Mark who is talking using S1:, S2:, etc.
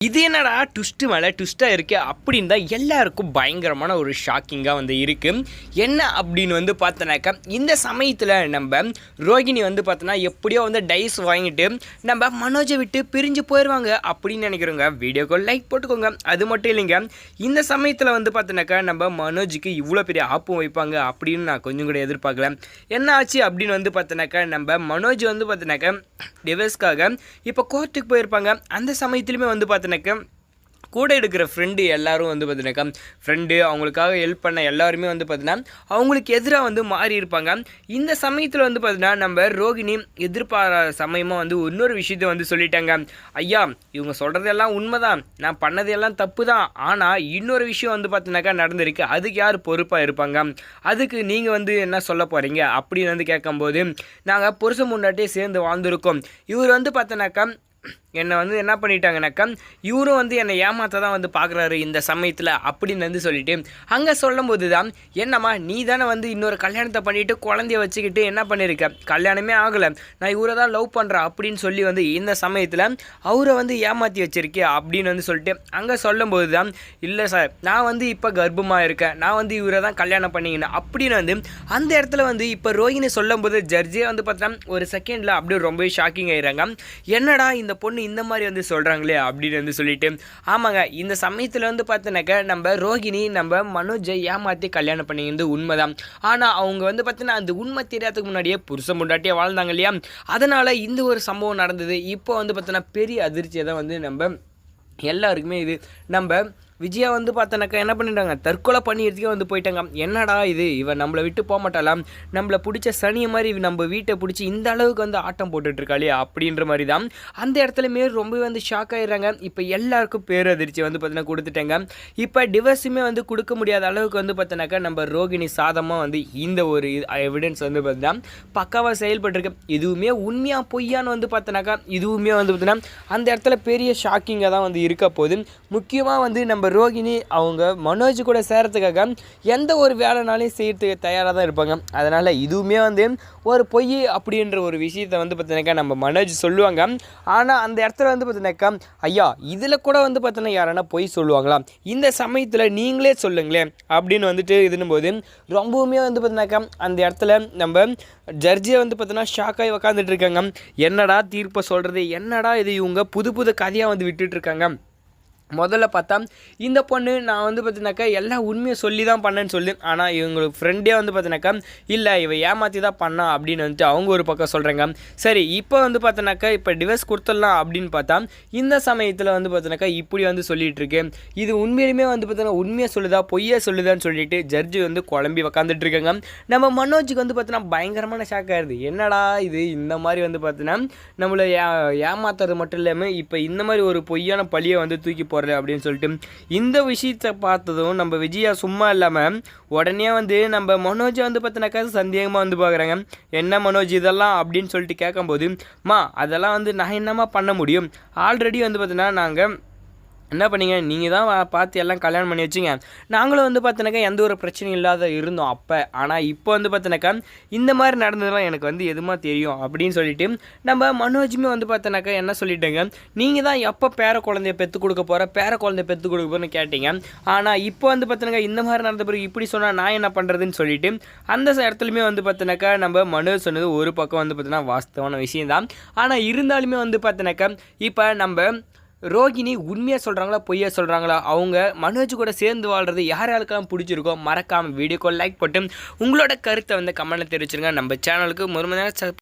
S1: இது என்னடா ட்விஸ்ட்டு மேலே ட்விஸ்ட்டாக இருக்குது அப்படின்னு தான் எல்லாருக்கும் பயங்கரமான ஒரு ஷாக்கிங்காக வந்து இருக்குது. என்ன அப்படின்னு வந்து பார்த்தோன்னாக்கா, இந்த சமயத்தில் நம்ம ரோகிணி வந்து பார்த்தோன்னா எப்படியோ வந்து டைஸ் வாங்கிட்டு நம்ம மனோஜை விட்டு பிரிஞ்சு போயிடுவாங்க அப்படின்னு நினைக்கிறோங்க. வீடியோக்கு லைக் போட்டுக்கோங்க. அது மட்டும் இல்லைங்க, இந்த சமயத்தில் வந்து பார்த்தோன்னாக்கா நம்ம மனோஜுக்கு இவ்வளோ பெரிய ஆப்பும் வைப்பாங்க அப்படின்னு நான் கொஞ்சம் கூட எதிர்பார்க்கல. என்ன ஆச்சு அப்படின்னு வந்து பார்த்தோன்னாக்கா, நம்ம மனோஜ் வந்து பார்த்தோன்னாக்கா டிவைஸ்க்காக இப்போ கோர்ட்டுக்கு போயிருப்பாங்க. அந்த சமயத்துலையுமே வந்து பார்த்தோன்னாக்கா கூட எடுக்கிற ஃப்ரெண்டு எல்லோரும் வந்து பார்த்தீங்கன்னாக்கா ஃப்ரெண்டு அவங்களுக்காக ஹெல்ப் பண்ண எல்லாருமே வந்து பார்த்தீங்கன்னா அவங்களுக்கு எதிராக வந்து மாறி இருப்பாங்க. இந்த சமயத்தில் வந்து பார்த்தீங்கன்னா நம்ம ரோகிணி எதிர்பாராத சமயமாக வந்து இன்னொரு விஷயத்த வந்து சொல்லிட்டாங்க. ஐயா, இவங்க சொல்கிறதெல்லாம் உண்மைதான், நான் பண்ணதெல்லாம் தப்பு தான், ஆனால் இன்னொரு விஷயம் வந்து பார்த்தீங்கன்னாக்கா நடந்திருக்கு, அதுக்கு யார் பொறுப்பாக இருப்பாங்க, அதுக்கு நீங்கள் வந்து என்ன சொல்ல போகிறீங்க அப்படின்னு வந்து கேட்கும்போது, நாங்கள் புருஷன் முன்னாடியே சேர்ந்து வாழ்ந்துருக்கோம், இவர் வந்து பார்த்தோன்னாக்கா என்னை வந்து என்ன பண்ணிட்டாங்கனாக்கா இவரும் வந்து என்னை ஏமாற்ற தான் வந்து பார்க்குறாரு இந்த சமயத்தில் அப்படின்னு வந்து சொல்லிட்டு அங்கே சொல்லும்போது தான், என்னம்மா நீ தானே வந்து இன்னொரு கல்யாணத்தை பண்ணிவிட்டு குழந்தைய வச்சுக்கிட்டு என்ன பண்ணியிருக்க, கல்யாணமே ஆகலை, நான் இவரை தான் லவ் பண்ணுறேன் அப்படின்னு சொல்லி வந்து இந்த சமயத்தில் அவரை வந்து ஏமாற்றி வச்சுருக்கே அப்படின்னு வந்து சொல்லிட்டு அங்கே சொல்லும்போது தான், இல்லை சார் நான் வந்து இப்போ கர்ப்பமாக இருக்கேன், நான் வந்து இவரை தான் கல்யாணம் பண்ணிக்கினேன் அப்படின்னு வந்து அந்த இடத்துல வந்து இப்போ ரோகிணி சொல்லும்போது ஜட்ஜே வந்து பார்த்தா ஒரு செகண்டில் அப்படியே ரொம்பவே ஷாக்கிங் ஆகிடுறாங்க. என்னடா இந்த பொண்ணு இந்த மாதிரி வந்து சொல்கிறாங்களே அப்படின்னு வந்து சொல்லிட்டு, ஆமாங்க இந்த சமயத்தில் வந்து பார்த்தோன்னாக்கா நம்ம ரோகிணி நம்ம மனோஜை ஏமாற்றி கல்யாணம் பண்ணிக்கிறது உண்மைதான். ஆனால் அவங்க வந்து பார்த்தீங்கன்னா அந்த உண்மை தெரியாததுக்கு முன்னாடியே புருஷன் முன்னாடியே வாழ்ந்தாங்க இல்லையா, அதனால் இந்த ஒரு சம்பவம் நடந்தது. இப்போ வந்து பார்த்தோன்னா பெரிய அதிர்ச்சியை தான் வந்து நம்ம எல்லாருக்குமே இது நம்ம விஜயா வந்து பார்த்தோன்னாக்கா என்ன பண்ணிட்டாங்க, தற்கொலை பண்ணிடுறதுக்கே வந்து போயிட்டாங்க. என்னடா இது, இவன் நம்மளை விட்டு போக மாட்டாலாம், நம்மளை பிடிச்ச சனியை மாதிரி நம்ம வீட்டை பிடிச்சி இந்த அளவுக்கு வந்து ஆட்டம் போட்டுட்ருக்காளே அப்படின்ற மாதிரி தான் அந்த இடத்துலையுமே ரொம்பவே வந்து ஷாக் ஆகிடுறாங்க. இப்போ எல்லாருக்கும் பேரதிர்ச்சி வந்து பார்த்தீங்கன்னா கொடுத்துட்டாங்க. இப்போ டிவர்ஸுமே வந்து கொடுக்க முடியாத அளவுக்கு வந்து பார்த்தோன்னாக்கா நம்ம ரோகிணி சாதமாக வந்து இந்த ஒரு எவிடன்ஸ் வந்து பார்த்தீங்கன்னா பக்காவாக செயல்பட்டுருக்கு. இதுவுமே உண்மையாக பொய்யான்னு வந்து பார்த்தோன்னாக்கா இதுவுமே வந்து பார்த்தீங்கன்னா அந்த இடத்துல பெரிய ஷாக்கிங்காக தான் வந்து இருக்க போகுது. முக்கியமாக வந்து நம்ம ரோகிணி அவங்க மனோஜ் கூட சேரத்துக்காக எந்த ஒரு வேலைனாலையும் செய்யறதுக்கு தயாராக தான் இருப்பாங்க. அதனால் இதுவுமே வந்து ஒரு பொய் அப்படின்ற ஒரு விஷயத்தை வந்து பார்த்தீங்கன்னாக்கா நம்ம மனோஜ் சொல்லுவாங்க. ஆனால் அந்த இடத்துல வந்து பார்த்தீங்கன்னாக்கா, ஐயா இதில் கூட வந்து பார்த்தீங்கன்னா யாரானா பொய் சொல்லுவாங்களா, இந்த சமயத்தில் நீங்களே சொல்லுங்களேன் அப்படின்னு வந்துட்டு இதுன்னும் போது ரொம்பவுமே வந்து பார்த்தீங்கன்னாக்கா அந்த இடத்துல நம்ம ஜட்ஜே வந்து பார்த்தீங்கன்னா ஷாக்காகி உக்காந்துட்டு இருக்காங்க. என்னடா தீர்ப்பை சொல்கிறது, என்னடா இது இவங்க புது புது கதையாக வந்து விட்டுட்ருக்காங்க. முதல்ல பார்த்தா இந்த பொண்ணு நான் வந்து பார்த்தீங்கன்னாக்கா எல்லாம் உண்மையை சொல்லி தான் பண்ணேன்னு சொல்லி, ஆனால் இவங்களுக்கு ஃப்ரெண்டே வந்து பார்த்தீங்கன்னாக்கா இல்லை இவ ஏமாற்றி தான் பண்ணா அப்படின்னு வந்துட்டு அவங்க ஒரு பக்கம் சொல்கிறாங்க. சரி இப்போ வந்து பார்த்தோன்னாக்கா இப்போ டிவோர்ஸ் கொடுத்துடலாம் அப்படின்னு பார்த்தா இந்த சமயத்தில் வந்து பார்த்தோன்னாக்கா இப்படி வந்து சொல்லிகிட்டு இருக்கு. இது உண்மையிலுமே வந்து பார்த்தீங்கன்னா உண்மையை சொல்லுதா பொய்யை சொல்லுதான்னு சொல்லிட்டு ஜட்ஜு வந்து குழம்பி உக்காந்துட்டு இருக்காங்க. நம்ம மனோஜுக்கு வந்து பார்த்தீங்கன்னா பயங்கரமான ஷாக் ஆகிடுது. என்னடா இது இந்த மாதிரி வந்து பார்த்தீங்கன்னா நம்மளை ஏமாத்துறது மட்டும் இல்லாமல் இப்போ இந்த மாதிரி ஒரு பொய்யான பழியை வந்து தூக்கி அப்படின்னு சொல்லிட்டு இந்த விஷயத்தை பார்த்ததும் நம்ம விஜயா சும்மா இல்லாமல் உடனே வந்து நம்ம மனோஜை வந்து பார்த்தினாக்கா சந்தேகமாக வந்து பார்க்குறாங்க. என்ன மனோஜ் இதெல்லாம் அப்படின்னு சொல்லிட்டு கேட்கும்போது, அதெல்லாம் வந்து நான் என்னமா பண்ண முடியும், ஆல்ரெடி வந்து பார்த்தீங்கன்னா நாங்கள் என்ன பண்ணிங்க, நீங்கள் தான் பார்த்து எல்லாம் கல்யாணம் பண்ணி வச்சிங்க, நாங்களும் வந்து பார்த்தினாக்கா எந்த ஒரு பிரச்சனையும் இல்லாத இருந்தோம் அப்போ, ஆனால் இப்போ வந்து பார்த்தினாக்கா இந்த மாதிரி நடந்ததெல்லாம் எனக்கு வந்து எதுமா தெரியும் அப்படின்னு சொல்லிட்டு நம்ம மனோஜுமே வந்து பார்த்தினாக்கா என்ன சொல்லிட்டேங்க, நீங்கள் தான் எப்போ பேர குழந்தைய பெற்று கொடுக்க போகிறேன்னு கேட்டீங்க, ஆனால் இப்போ வந்து பார்த்தினாக்கா இந்த மாதிரி நடந்த பிறகு இப்படி சொன்னால் நான் என்ன பண்ணுறதுன்னு சொல்லிட்டு அந்த இடத்துலையுமே வந்து பார்த்தினாக்கா நம்ம மனோஜ் சொன்னது ஒரு பக்கம் வந்து பார்த்திங்கன்னா வாஸ்தவான விஷயம்தான். ஆனால் இருந்தாலுமே வந்து பார்த்தினாக்கா இப்போ நம்ம ரோகிணி உண்மையாக சொல்கிறாங்களா பொய்யா சொல்கிறாங்களா, அவங்க மனோஜ் கூட சேர்ந்து வாழ்கிறது யார் யாருக்கெல்லாம் பிடிச்சிருக்கோ மறக்காமல் வீடியோக்கு லைக் போட்டு உங்களோட கருத்தை வந்து கமெண்ட்டில் தெரிவிச்சிருங்க. நம்ம சேனலுக்கு முழுமையாக